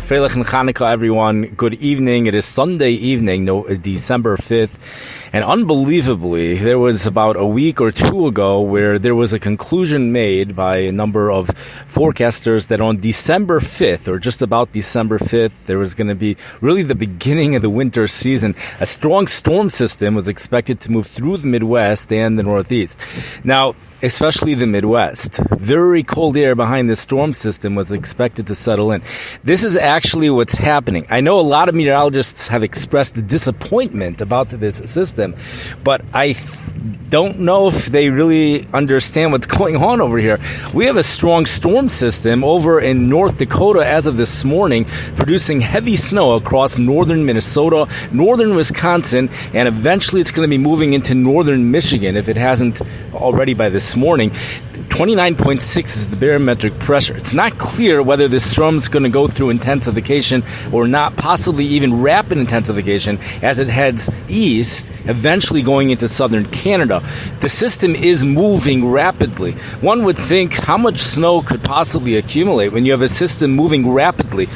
Freilich and Chanukah, everyone. Good evening. It is Sunday evening, December 5th. And unbelievably, there was about a week or two ago where there was a conclusion made by a number of forecasters that on December 5th, or just about December 5th, there was going to be really the beginning of the winter season. A strong storm system was expected to move through the Midwest and the Northeast. Now, especially the Midwest. Very cold air behind this storm system was expected to settle in. This is actually what's happening. I know a lot of meteorologists have expressed disappointment about this system, but I don't know if they really understand what's going on over here. We have a strong storm system over in North Dakota as of this morning, producing heavy snow across northern Minnesota, northern Wisconsin, and eventually it's going to be moving into northern Michigan if it hasn't already by this morning. 29.6 is the barometric pressure. It's not clear whether this storm is going to go through intensification or not, possibly even rapid intensification as it heads east, eventually going into southern Canada. The system is moving rapidly. One would think how much snow could possibly accumulate when you have a system moving rapidly,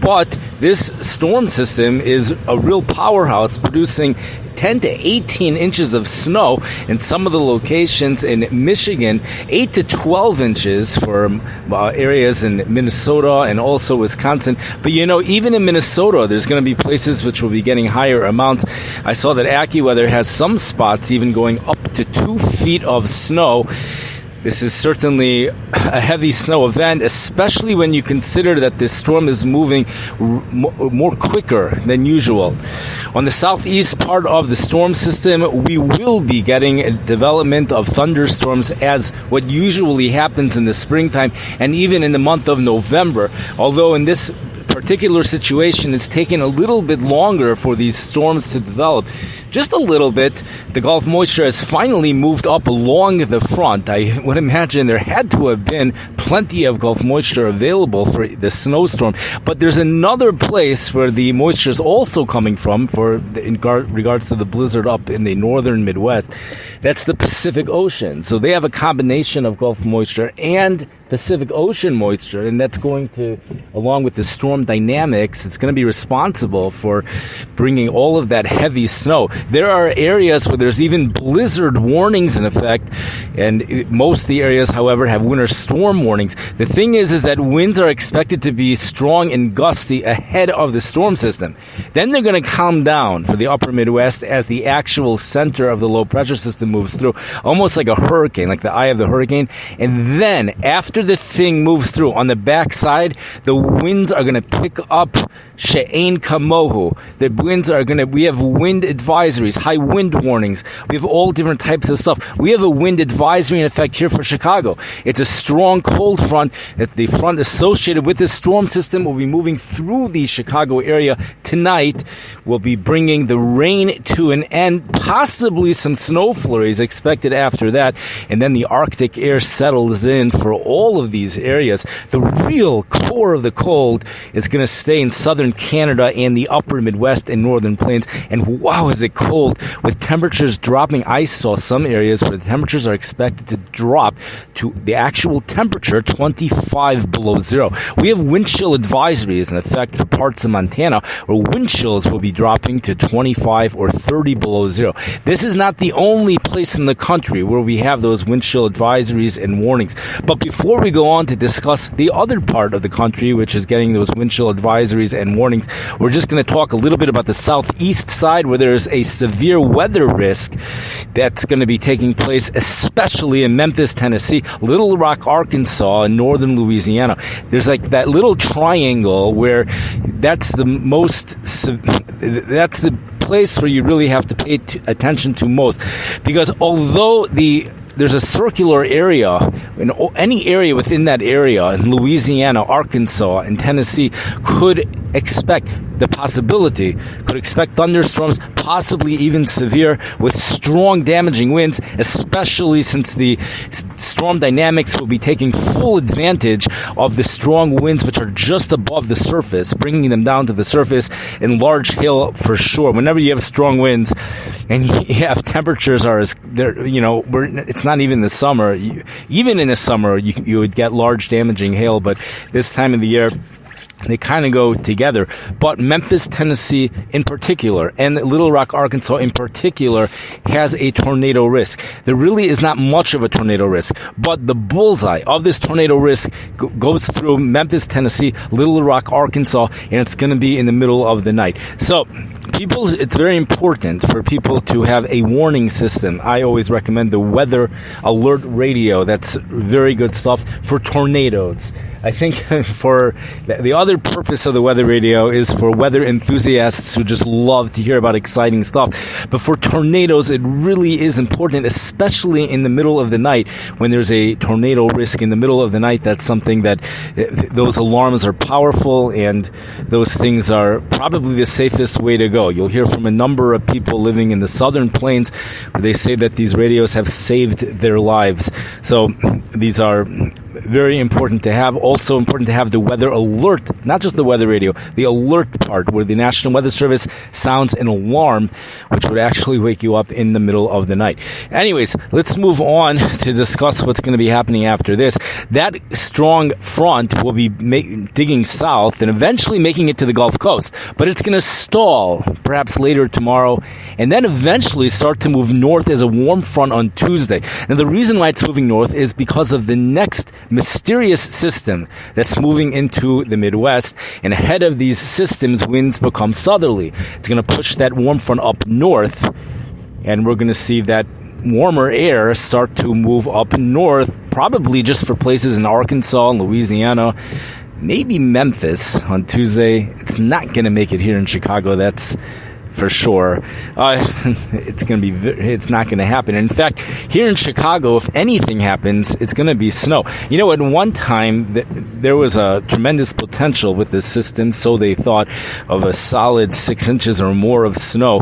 but this storm system is a real powerhouse, producing 10 to 18 inches of snow in some of the locations in Michigan, 8 to 12 inches for areas in Minnesota and also Wisconsin. But even in Minnesota, there's going to be places which will be getting higher amounts. I saw that AccuWeather has some spots even going up to 2 feet of snow. This is certainly a heavy snow event, especially when you consider that this storm is moving more quicker than usual. On the southeast part of the storm system, we will be getting a development of thunderstorms as what usually happens in the springtime and even in the month of November. Although in this particular situation, it's taken a little bit longer for these storms to develop. Just a little bit. The Gulf moisture has finally moved up along the front. I would imagine there had to have been plenty of Gulf moisture available for the snowstorm. But there's another place where the moisture is also coming from in regards to the blizzard up in the northern Midwest. That's the Pacific Ocean. So they have a combination of Gulf moisture and Pacific Ocean moisture, and that's going to, along with the storm dynamics, it's going to be responsible for bringing all of that heavy snow. There are areas where there's even blizzard warnings in effect, and most of the areas, however, have winter storm warnings. The thing is that winds are expected to be strong and gusty ahead of the storm system. Then they're going to calm down for the upper Midwest as the actual center of the low pressure system moves through, almost like a hurricane, like the eye of the hurricane. And then, after the thing moves through, on the backside, the winds are going to pick up she'ein kamohu. The winds are we have wind advisories, high wind warnings. We have all different types of stuff. We have a wind advisory in effect here for Chicago. It's a strong cold front. The front associated with this storm system will be moving through the Chicago area tonight. Will be bringing the rain to an end, possibly some snow flurries expected after that. And then the Arctic air settles in for all of these areas. The real core of the cold is going to stay in southern Canada and the upper Midwest and northern plains. And wow, is it cold, with temperatures dropping. I saw some areas where the temperatures are expected to drop to the actual temperature 25 below zero. We have wind chill advisories in effect for parts of Montana, where wind chills will be dropping to 25 or 30 below zero. This is not the only place in the country where we have those wind chill advisories and warnings. But before we go on to discuss the other part of the country, which is getting those wind chill advisories and warnings, we're just going to talk a little bit about the southeast side, where there's a severe weather risk that's going to be taking place, especially in Memphis, Tennessee, Little Rock, Arkansas, and northern Louisiana. There's like that little triangle where that's the place where you really have to pay attention to most, because although there's a circular area, in any area within that area in Louisiana, Arkansas, and Tennessee could expect thunderstorms, possibly even severe, with strong damaging winds, especially since the storm dynamics will be taking full advantage of the strong winds which are just above the surface, bringing them down to the surface in large hail for sure. Whenever you have strong winds and you have temperatures it's not even the summer. Even in the summer, you would get large damaging hail, but this time of the year, They kind of go together. But Memphis, Tennessee in particular, and Little Rock, Arkansas in particular, has a tornado risk. There really is not much of a tornado risk, but the bullseye of this tornado risk goes through Memphis, Tennessee, Little Rock, Arkansas, and it's going to be in the middle of the night. So, it's very important for people to have a warning system. I always recommend the Weather Alert Radio. That's very good stuff for tornadoes. I think for the other purpose of the weather radio is for weather enthusiasts who just love to hear about exciting stuff. But for tornadoes, it really is important, especially in the middle of the night when there's a tornado risk in the middle of the night. That's something that those alarms are powerful, and those things are probably the safest way to go. You'll hear from a number of people living in the southern plains where they say that these radios have saved their lives. So these are very important to have. Also important to have the weather alert, not just the weather radio, the alert part where the National Weather Service sounds an alarm, which would actually wake you up in the middle of the night. Anyways, let's move on to discuss what's going to be happening after this. That strong front will be digging south and eventually making it to the Gulf Coast, but it's going to stall perhaps later tomorrow and then eventually start to move north as a warm front on Tuesday. Now, the reason why it's moving north is because of the next mysterious system that's moving into the Midwest, and ahead of these systems, winds become southerly. It's going to push that warm front up north, and we're going to see that warmer air start to move up north, probably just for places in Arkansas and Louisiana, maybe Memphis on Tuesday. It's not going to make it here in Chicago, that's for sure. It's not going to happen. In fact, here in Chicago, if anything happens, it's going to be snow. You know, at one time, there was a tremendous potential with this system, so they thought, of a solid 6 inches or more of snow.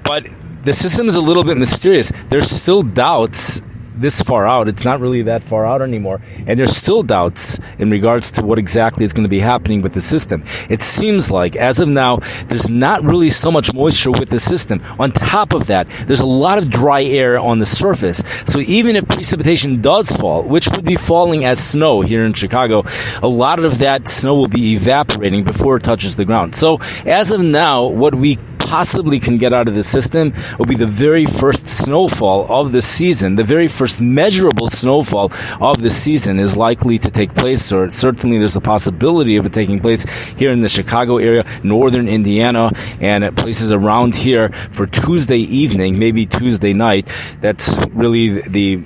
But the system is a little bit mysterious. There's still doubts this far out. It's not really that far out anymore. And there's still doubts in regards to what exactly is going to be happening with the system. It seems like, as of now, there's not really so much moisture with the system. On top of that, there's a lot of dry air on the surface. So even if precipitation does fall, which would be falling as snow here in Chicago, a lot of that snow will be evaporating before it touches the ground. So as of now, what we possibly can get out of the system will be the very first snowfall of the season. The very first measurable snowfall of the season is likely to take place, or certainly there's a possibility of it taking place here in the Chicago area, northern Indiana, and at places around here for Tuesday evening, maybe Tuesday night. That's really the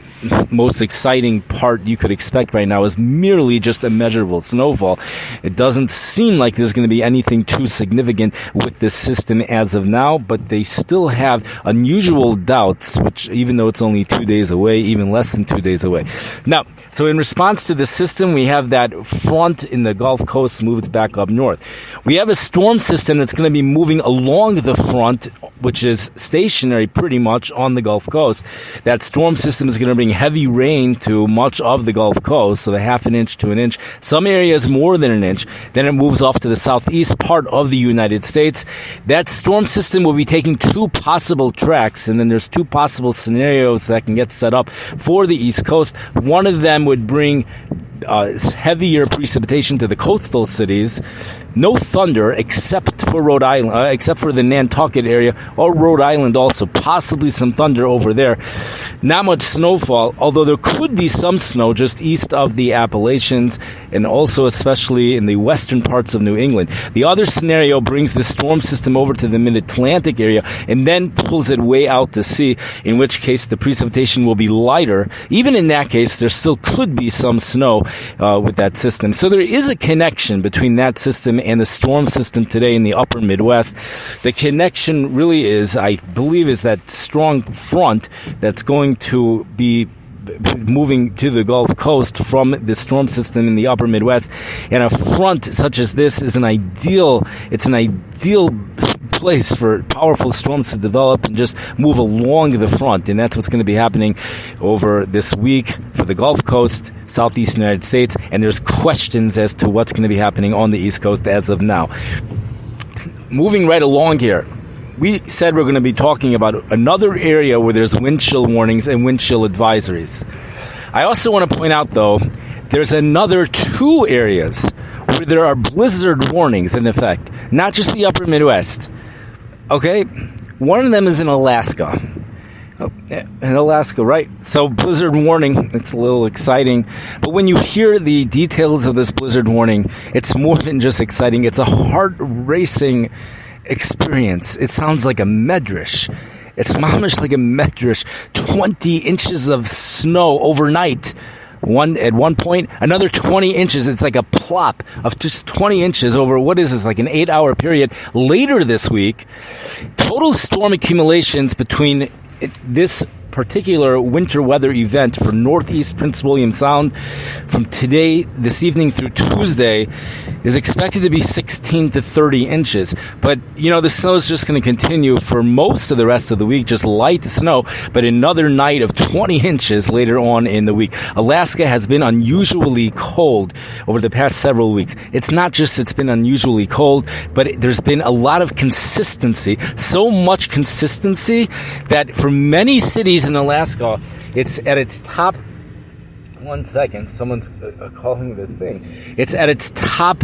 most exciting part you could expect right now, is merely just a measurable snowfall. It doesn't seem like there's going to be anything too significant with this system as of now, but they still have unusual doubts, which even though it's only 2 days away, even less than 2 days away. Now, so in response to the system, we have that front in the Gulf Coast moved back up north. We have a storm system that's going to be moving along the front, which is stationary pretty much on the Gulf Coast. That storm system is going to bring heavy rain to much of the Gulf Coast, so a half an inch to an inch, some areas more than an inch. Then it moves off to the southeast part of the United States. That storm system will be taking two possible tracks, and then there's two possible scenarios that can get set up for the East Coast. One of them would bring heavier precipitation to the coastal cities. No thunder except for Rhode Island, except for the Nantucket area, or Rhode Island also. Possibly some thunder over there. Not much snowfall, although there could be some snow just east of the Appalachians, and also especially in the western parts of New England. The other scenario brings the storm system over to the mid-Atlantic area and then pulls it way out to sea, in which case the precipitation will be lighter. Even in that case, there still could be some snow with that system. So there is a connection between that system and the storm system today in the upper Midwest. The connection really is, I believe, is that strong front that's going to be moving to the Gulf Coast from the storm system in the upper Midwest. And a front such as this is an ideal place for powerful storms to develop and just move along the front. And that's what's going to be happening over this week for the Gulf Coast, southeastern United States. And there's questions as to what's going to be happening on the East Coast as of now. Moving right along here, we said we're going to be talking about another area where there's wind chill warnings and wind chill advisories. I also want to point out, though, there's another two areas where there are blizzard warnings in effect, not just the upper Midwest. Okay? One of them is in Alaska. In Alaska, right? So blizzard warning, it's a little exciting. But when you hear the details of this blizzard warning, it's more than just exciting. It's a heart-racing experience. It sounds like a medrash. It's mamish like a medrash. 20 inches of snow overnight. At one point, another 20 inches. It's like a plop of just 20 inches over, what is this, like an 8-hour period. Later this week, total storm accumulations between this particular winter weather event for northeast Prince William Sound from this evening through Tuesday is expected to be 16 to 30 inches. But, the snow is just going to continue for most of the rest of the week, just light snow, but another night of 20 inches later on in the week. Alaska has been unusually cold over the past several weeks. It's not just it's been unusually cold, but there's been a lot of consistency, so much consistency that for many cities in Alaska, it's at its top. One second, someone's calling this thing. It's at its top.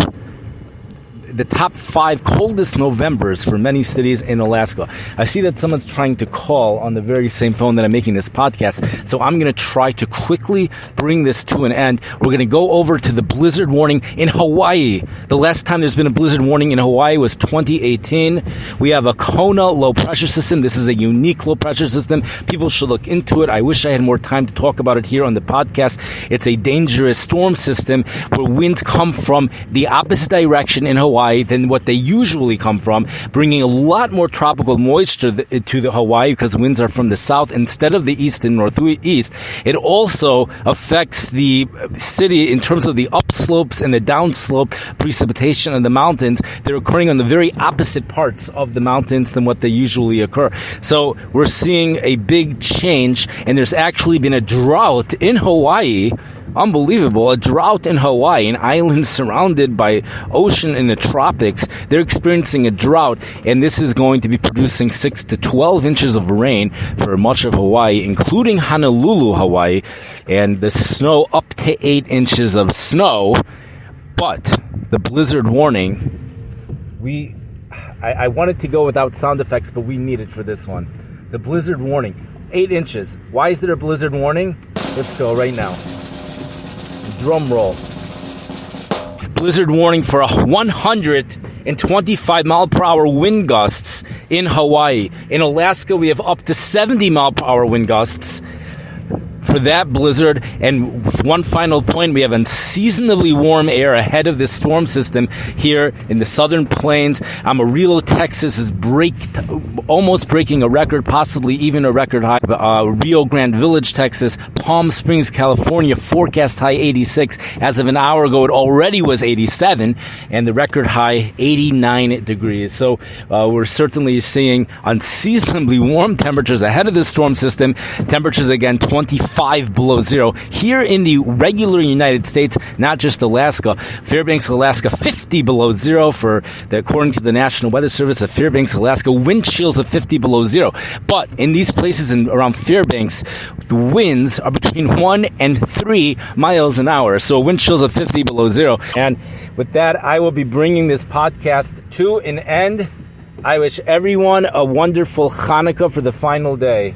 The top 5 coldest Novembers for many cities in Alaska. I see that someone's trying to call on the very same phone that I'm making this podcast, so I'm going to try to quickly bring this to an end. We're going to go over to the blizzard warning in Hawaii. The last time there's been a blizzard warning in Hawaii was 2018. We have a Kona low pressure system. This is a unique low pressure system. People should look into it. I wish I had more time to talk about it here on the podcast. It's a dangerous storm system where winds come from the opposite direction in Hawaii than what they usually come from, bringing a lot more tropical moisture to the Hawaii because winds are from the south instead of the east and northeast. It also affects the city in terms of the upslopes and the downslope precipitation of the mountains. They're occurring on the very opposite parts of the mountains than what they usually occur. So we're seeing a big change, and there's actually been a drought in Hawaii. Unbelievable. A drought in Hawaii, an island surrounded by ocean in the tropics. They're experiencing a drought, and this is going to be producing 6 to 12 inches of rain for much of Hawaii, including Honolulu, Hawaii, and the snow up to 8 inches of snow. But the blizzard warning, I wanted to go without sound effects, but we need it for this one. The blizzard warning, 8 inches. Why is there a blizzard warning? Let's go right now. Drum roll. Blizzard warning for 125 mile per hour wind gusts in Hawaii. In Alaska, we have up to 70 mile per hour wind gusts for that blizzard. And one final point, we have unseasonably warm air ahead of this storm system here in the southern plains. Amarillo, Texas is almost breaking a record, possibly even a record high. Rio Grande Village, Texas, Palm Springs, California, forecast high 86. As of an hour ago, it already was 87, and the record high 89 degrees. So we're certainly seeing unseasonably warm temperatures ahead of this storm system. Temperatures again 25 below zero. Here in the regular United States, not just Alaska, Fairbanks, Alaska, 50 below zero according to the National Weather Service of Fairbanks, Alaska, wind chills of 50 below zero. But in these places around Fairbanks, the winds are between 1 and 3 miles an hour. So wind chills of 50 below zero. And with that, I will be bringing this podcast to an end. I wish everyone a wonderful Hanukkah for the final day.